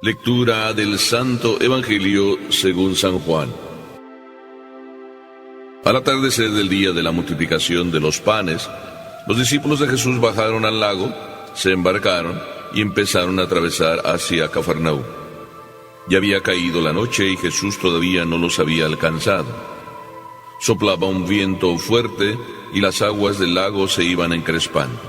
Lectura del Santo Evangelio según San Juan. Al atardecer del día de la multiplicación de los panes, los discípulos de Jesús bajaron al lago, se embarcaron y empezaron a atravesar hacia Cafarnaúm. Ya había caído la noche y Jesús todavía no los había alcanzado. Soplaba un viento fuerte y las aguas del lago se iban encrespando.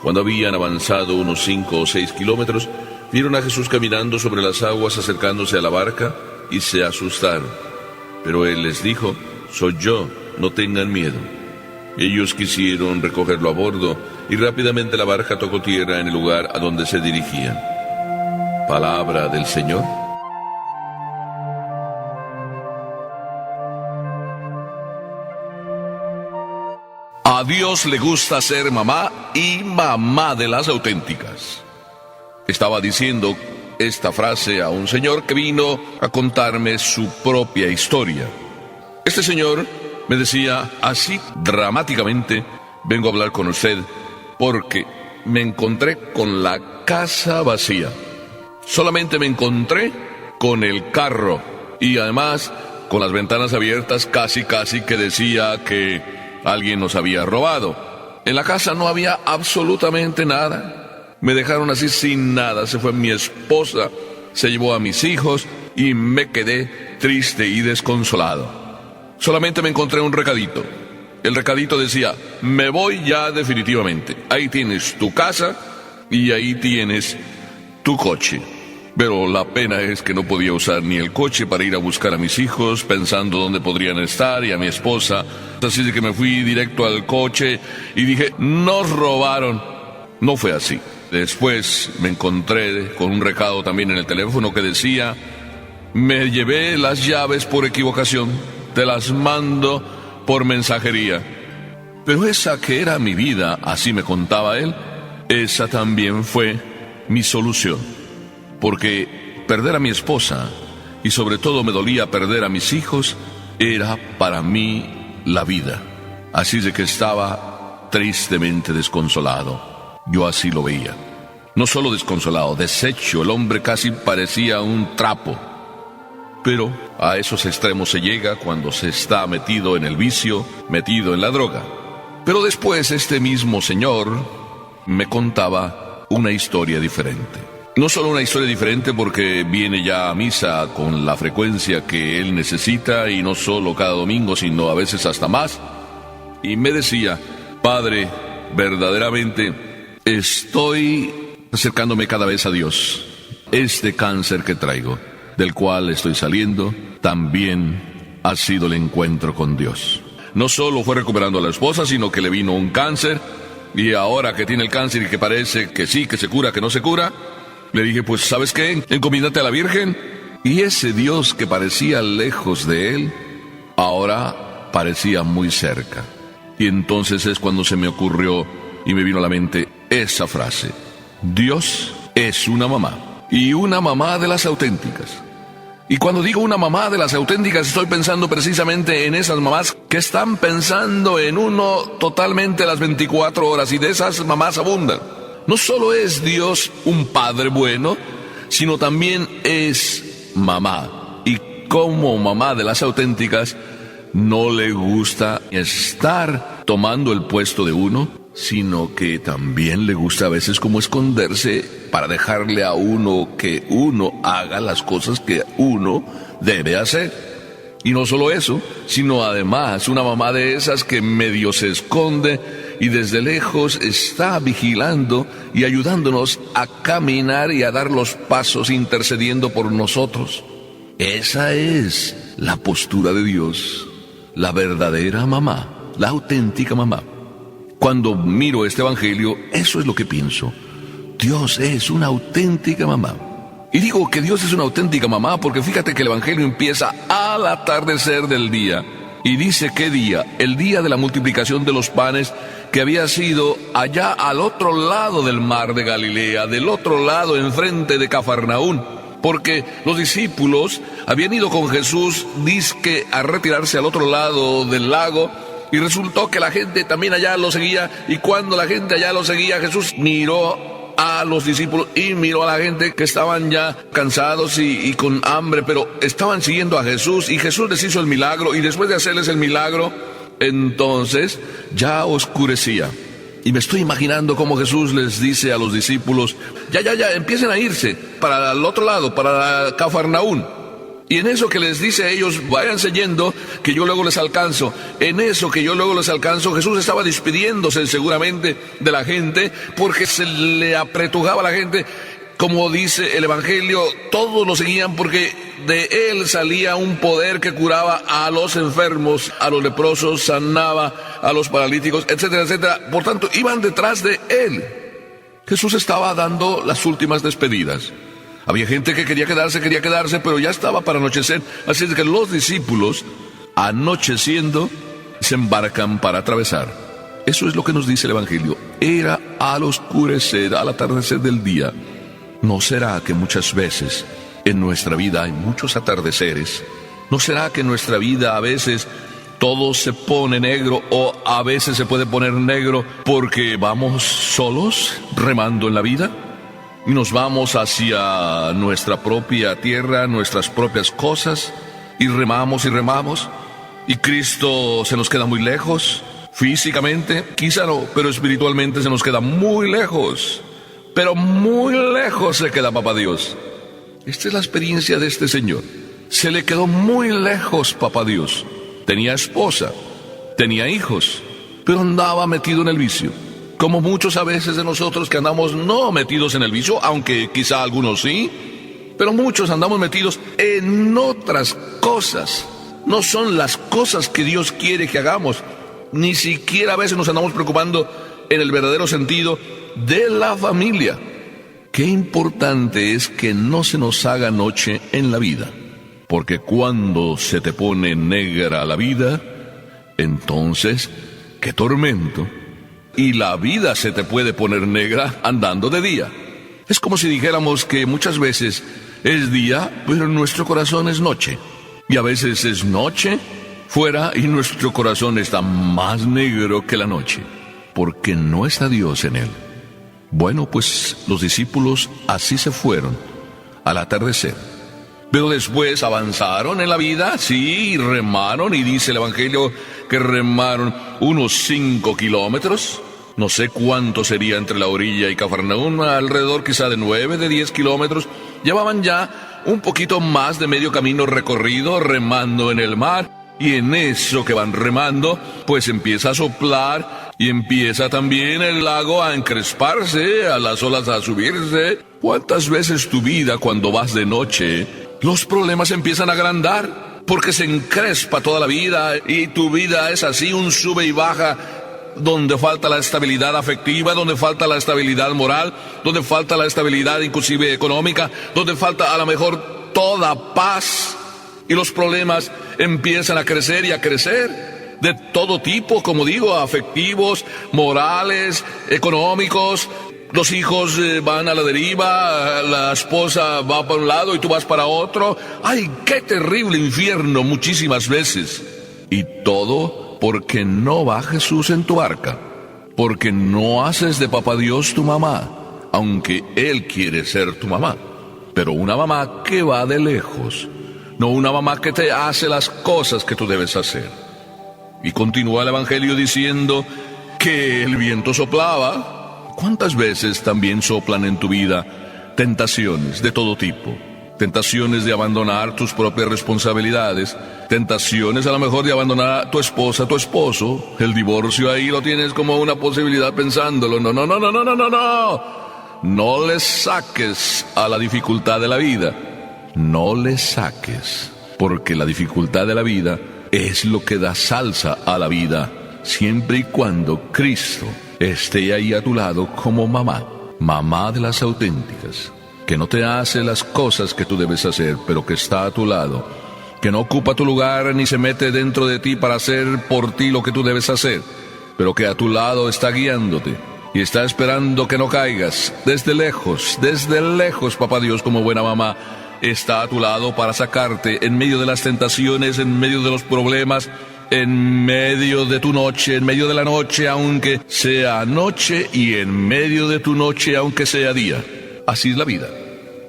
Cuando habían avanzado unos 5 o 6 kilómetros, vieron a Jesús caminando sobre las aguas acercándose a la barca y se asustaron. Pero él les dijo: «Soy yo, no tengan miedo». Ellos quisieron recogerlo a bordo y rápidamente la barca tocó tierra en el lugar a donde se dirigían. Palabra del Señor. A Dios le gusta ser mamá y mamá de las auténticas. Estaba diciendo esta frase a un señor que vino a contarme su propia historia. Este señor me decía así dramáticamente: vengo a hablar con usted porque me encontré con la casa vacía. Solamente me encontré con el carro y además con las ventanas abiertas, casi que decía que alguien nos había robado. En la casa no había absolutamente nada. Me dejaron así sin nada. Se fue mi esposa, se llevó a mis hijos y me quedé triste y desconsolado. Solamente me encontré un recadito. El recadito decía: me voy ya definitivamente. Ahí tienes tu casa y ahí tienes tu coche. Pero la pena es que no podía usar ni el coche para ir a buscar a mis hijos, pensando dónde podrían estar, y a mi esposa. Así de que me fui directo al coche y dije: nos robaron. No fue así. Después me encontré con un recado también en el teléfono que decía: me llevé las llaves por equivocación, te las mando por mensajería. Pero esa que era mi vida, así me contaba él, esa también fue mi solución. Porque perder a mi esposa, y sobre todo me dolía perder a mis hijos, era para mí la vida. Así de que estaba tristemente desconsolado. Yo así lo veía. No solo desconsolado, deshecho. El hombre casi parecía un trapo. Pero a esos extremos se llega cuando se está metido en el vicio, metido en la droga. Pero después este mismo señor me contaba una historia diferente. No solo una historia diferente porque viene ya a misa con la frecuencia que él necesita, y no solo cada domingo, sino a veces hasta más. Y me decía: padre, verdaderamente estoy acercándome cada vez a Dios. Este cáncer que traigo, del cual estoy saliendo, también ha sido el encuentro con Dios. No solo fue recuperando a la esposa, sino que le vino un cáncer, y ahora que tiene el cáncer y que parece que sí, que se cura, que no se cura, le dije: pues ¿sabes qué? Encomídate a la Virgen. Y ese Dios que parecía lejos de él, ahora parecía muy cerca. Y entonces es cuando se me ocurrió y me vino a la mente esa frase: Dios es una mamá, y una mamá de las auténticas. Y cuando digo una mamá de las auténticas, estoy pensando precisamente en esas mamás que están pensando en uno totalmente las 24 horas, y de esas mamás abundan. No solo es Dios un padre bueno, sino también es mamá. Y como mamá de las auténticas, no le gusta estar tomando el puesto de uno, sino que también le gusta a veces como esconderse para dejarle a uno que uno haga las cosas que uno debe hacer. Y no solo eso, sino además una mamá de esas que medio se esconde y desde lejos está vigilando y ayudándonos a caminar y a dar los pasos, intercediendo por nosotros. Esa es la postura de Dios, la verdadera mamá, la auténtica mamá. Cuando miro este evangelio, eso es lo que pienso. Dios es una auténtica mamá. Y digo que Dios es una auténtica mamá porque fíjate que el evangelio empieza al atardecer del día. Y dice: ¿qué día? El día de la multiplicación de los panes, que había sido allá al otro lado del mar de Galilea, del otro lado, enfrente de Cafarnaúm. Porque los discípulos habían ido con Jesús, dizque a retirarse al otro lado del lago, y resultó que la gente también allá lo seguía, y cuando la gente allá lo seguía, Jesús miró a los discípulos y miró a la gente que estaban ya cansados y con hambre, pero estaban siguiendo a Jesús, y Jesús les hizo el milagro, y después de hacerles el milagro, entonces ya oscurecía. Y me estoy imaginando cómo Jesús les dice a los discípulos: ya, empiecen a irse para el otro lado, para Cafarnaún. Y en eso que les dice a ellos: váyanse yendo, que yo luego les alcanzo. En eso que yo luego les alcanzo, Jesús estaba despidiéndose seguramente de la gente, porque se le apretujaba a la gente. Como dice el Evangelio, todos lo seguían porque de él salía un poder que curaba a los enfermos, a los leprosos, sanaba a los paralíticos, etcétera, etcétera. Por tanto, iban detrás de él. Jesús estaba dando las últimas despedidas. Había gente que quería quedarse, pero ya estaba para anochecer. Así es que los discípulos, anocheciendo, se embarcan para atravesar. Eso es lo que nos dice el Evangelio. Era al oscurecer, al atardecer del día. ¿No será que muchas veces en nuestra vida hay muchos atardeceres? ¿No será que en nuestra vida a veces todo se pone negro, o a veces se puede poner negro porque vamos solos remando en la vida? Y nos vamos hacia nuestra propia tierra, nuestras propias cosas, y remamos, y Cristo se nos queda muy lejos. Físicamente, quizá no, pero espiritualmente se nos queda muy lejos. Pero muy lejos se queda Papá Dios. Esta es la experiencia de este señor. Se le quedó muy lejos Papá Dios. Tenía esposa, tenía hijos, pero andaba metido en el vicio. Como muchos a veces de nosotros que andamos no metidos en el vicio, aunque quizá algunos sí, pero muchos andamos metidos en otras cosas. No son las cosas que Dios quiere que hagamos. Ni siquiera a veces nos andamos preocupando en el verdadero sentido de la familia. Qué importante es que no se nos haga noche en la vida, porque cuando se te pone negra la vida, entonces, qué tormento. Y la vida se te puede poner negra andando de día. Es como si dijéramos que muchas veces es día, pero en nuestro corazón es noche. Y a veces es noche fuera y nuestro corazón está más negro que la noche, porque no está Dios en él. Bueno, pues los discípulos así se fueron al atardecer. Pero después avanzaron en la vida, sí, remaron, y dice el Evangelio que remaron unos 5 kilómetros. No sé cuánto sería entre la orilla y Cafarnaún, alrededor quizá de 9, de 10 kilómetros. Llevaban ya un poquito más de medio camino recorrido, remando en el mar. Y en eso que van remando, pues empieza a soplar, y empieza también el lago a encresparse, a las olas a subirse. ¿Cuántas veces tu vida, cuando vas de noche, los problemas empiezan a agrandar? Porque se encrespa toda la vida, y tu vida es así, un sube y baja, donde falta la estabilidad afectiva, donde falta la estabilidad moral, donde falta la estabilidad inclusive económica, donde falta a lo mejor toda paz. Y los problemas empiezan a crecer y a crecer, de todo tipo, como digo, afectivos, morales, económicos. Los hijos van a la deriva, la esposa va para un lado y tú vas para otro. ¡Ay, qué terrible infierno muchísimas veces! Y todo porque no va Jesús en tu barca, porque no haces de Papá Dios tu mamá, aunque Él quiere ser tu mamá. Pero una mamá que va de lejos, no una mamá que te hace las cosas que tú debes hacer. Y continúa el Evangelio diciendo que el viento soplaba. ¿Cuántas veces también soplan en tu vida tentaciones de todo tipo? Tentaciones de abandonar tus propias responsabilidades, tentaciones a lo mejor de abandonar a tu esposa, a tu esposo. El divorcio ahí lo tienes como una posibilidad pensándolo. No. No le saques a la dificultad de la vida. No le saques, porque la dificultad de la vida es lo que da salsa a la vida, siempre y cuando Cristo esté ahí a tu lado como mamá de las auténticas, que no te hace las cosas que tú debes hacer, pero que está a tu lado, que no ocupa tu lugar ni se mete dentro de ti para hacer por ti lo que tú debes hacer, pero que a tu lado está guiándote y está esperando que no caigas. Desde lejos, Papá Dios, como buena mamá, está a tu lado para sacarte en medio de las tentaciones, en medio de los problemas, en medio de tu noche, en medio de la noche, aunque sea noche, y en medio de tu noche, aunque sea día. Así es la vida.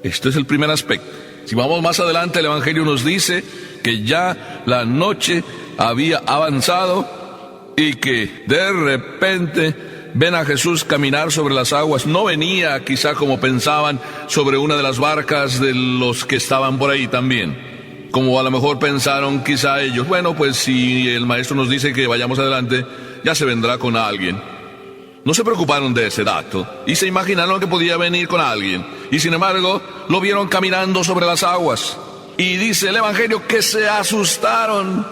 Este es el primer aspecto. Si vamos más adelante, el Evangelio nos dice que ya la noche había avanzado y que de repente ven a Jesús caminar sobre las aguas. No venía quizá como pensaban sobre una de las barcas de los que estaban por ahí también. Como a lo mejor pensaron quizá ellos, bueno, pues si el maestro nos dice que vayamos adelante, ya se vendrá con alguien. No se preocuparon de ese dato y se imaginaron que podía venir con alguien. Y sin embargo, lo vieron caminando sobre las aguas. Y dice el Evangelio que se asustaron.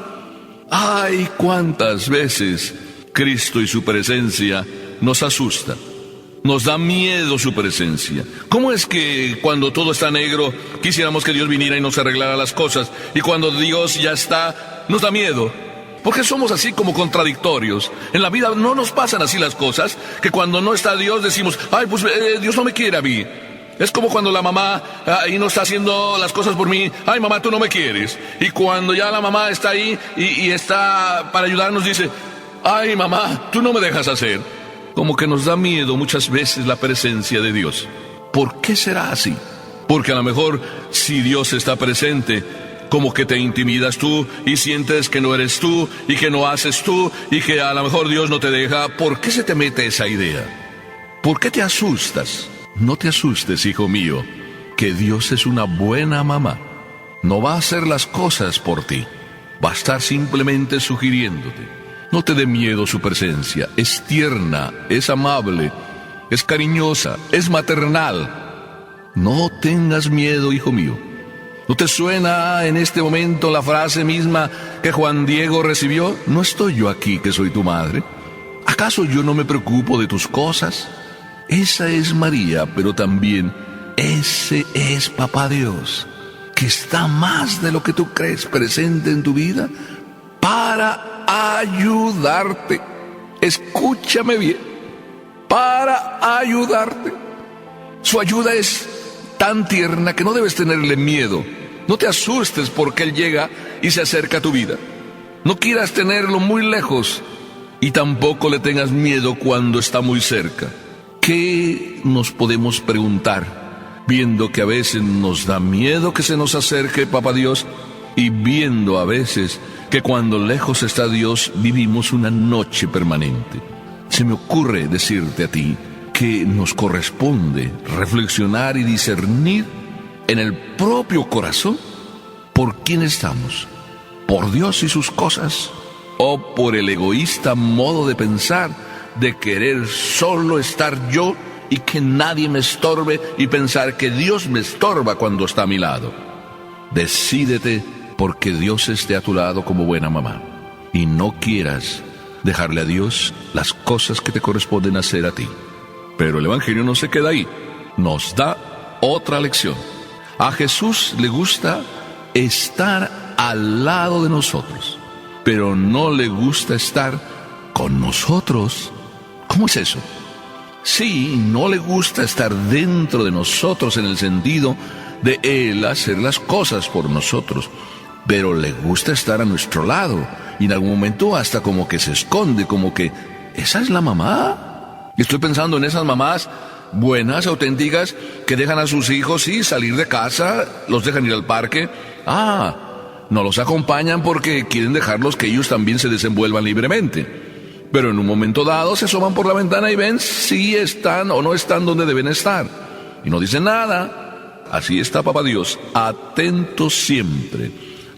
¡Ay, cuántas veces Cristo y su presencia nos asusta! Nos da miedo su presencia. ¿Cómo es que cuando todo está negro quisiéramos que Dios viniera y nos arreglara las cosas? Y cuando Dios ya está, nos da miedo. Porque somos así como contradictorios. En la vida no nos pasan así las cosas, que cuando no está Dios decimos, ay, pues Dios no me quiere a mí. Es como cuando la mamá ahí no está haciendo las cosas por mí, ay mamá, tú no me quieres. Y cuando ya la mamá está ahí y está para ayudarnos, dice, ay mamá, tú no me dejas hacer. Como que nos da miedo muchas veces la presencia de Dios. ¿Por qué será así? Porque a lo mejor si Dios está presente, como que te intimidas tú y sientes que no eres tú y que no haces tú y que a lo mejor Dios no te deja. ¿Por qué se te mete esa idea? ¿Por qué te asustas? No te asustes, hijo mío, que Dios es una buena mamá. No va a hacer las cosas por ti, va a estar simplemente sugiriéndote. No te dé miedo su presencia, es tierna, es amable, es cariñosa, es maternal. No tengas miedo, hijo mío. ¿No te suena en este momento la frase misma que Juan Diego recibió? ¿No estoy yo aquí que soy tu madre? ¿Acaso yo no me preocupo de tus cosas? Esa es María, pero también ese es Papá Dios, que está más de lo que tú crees presente en tu vida para ayudarte. Escúchame bien, para ayudarte. Su ayuda es tan tierna que no debes tenerle miedo. No te asustes porque Él llega y se acerca a tu vida. No quieras tenerlo muy lejos y tampoco le tengas miedo cuando está muy cerca. ¿Qué nos podemos preguntar viendo que a veces nos da miedo que se nos acerque Papá Dios y viendo a veces que cuando lejos está Dios vivimos una noche permanente? Se me ocurre decirte a ti que nos corresponde reflexionar y discernir en el propio corazón por quién estamos, por Dios y sus cosas, o por el egoísta modo de pensar de querer solo estar yo y que nadie me estorbe y pensar que Dios me estorba cuando está a mi lado. Decídete porque Dios esté a tu lado como buena mamá y no quieras dejarle a Dios las cosas que te corresponden hacer a ti. Pero el Evangelio no se queda ahí, nos da otra lección. A Jesús le gusta estar al lado de nosotros, pero no le gusta estar con nosotros. ¿Cómo es eso? Sí, no le gusta estar dentro de nosotros en el sentido de Él hacer las cosas por nosotros, pero le gusta estar a nuestro lado y en algún momento hasta como que se esconde, como que ¿esa es la mamá? Estoy pensando en esas mamás buenas, auténticas, que dejan a sus hijos, sí, salir de casa, los dejan ir al parque. No los acompañan porque quieren dejarlos que ellos también se desenvuelvan libremente. Pero en un momento dado se asoman por la ventana y ven si están o no están donde deben estar. Y no dicen nada. Así está Papá Dios, atento siempre,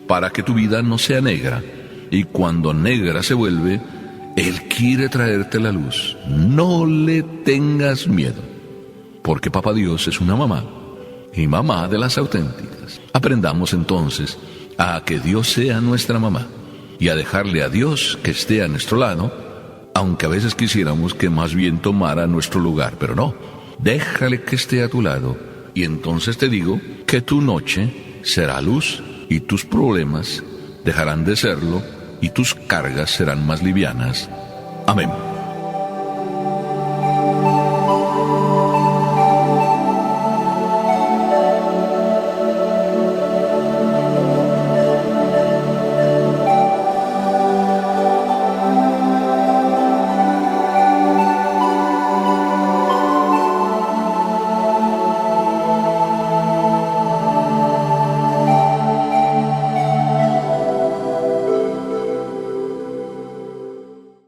para que tu vida no sea negra. Y cuando negra se vuelve, Él quiere traerte la luz. No le tengas miedo, porque Papá Dios es una mamá, y mamá de las auténticas. Aprendamos entonces a que Dios sea nuestra mamá, y a dejarle a Dios que esté a nuestro lado, aunque a veces quisiéramos que más bien tomara nuestro lugar, pero no. Déjale que esté a tu lado, y entonces te digo que tu noche será luz, y tus problemas dejarán de serlo, y tus cargas serán más livianas. Amén.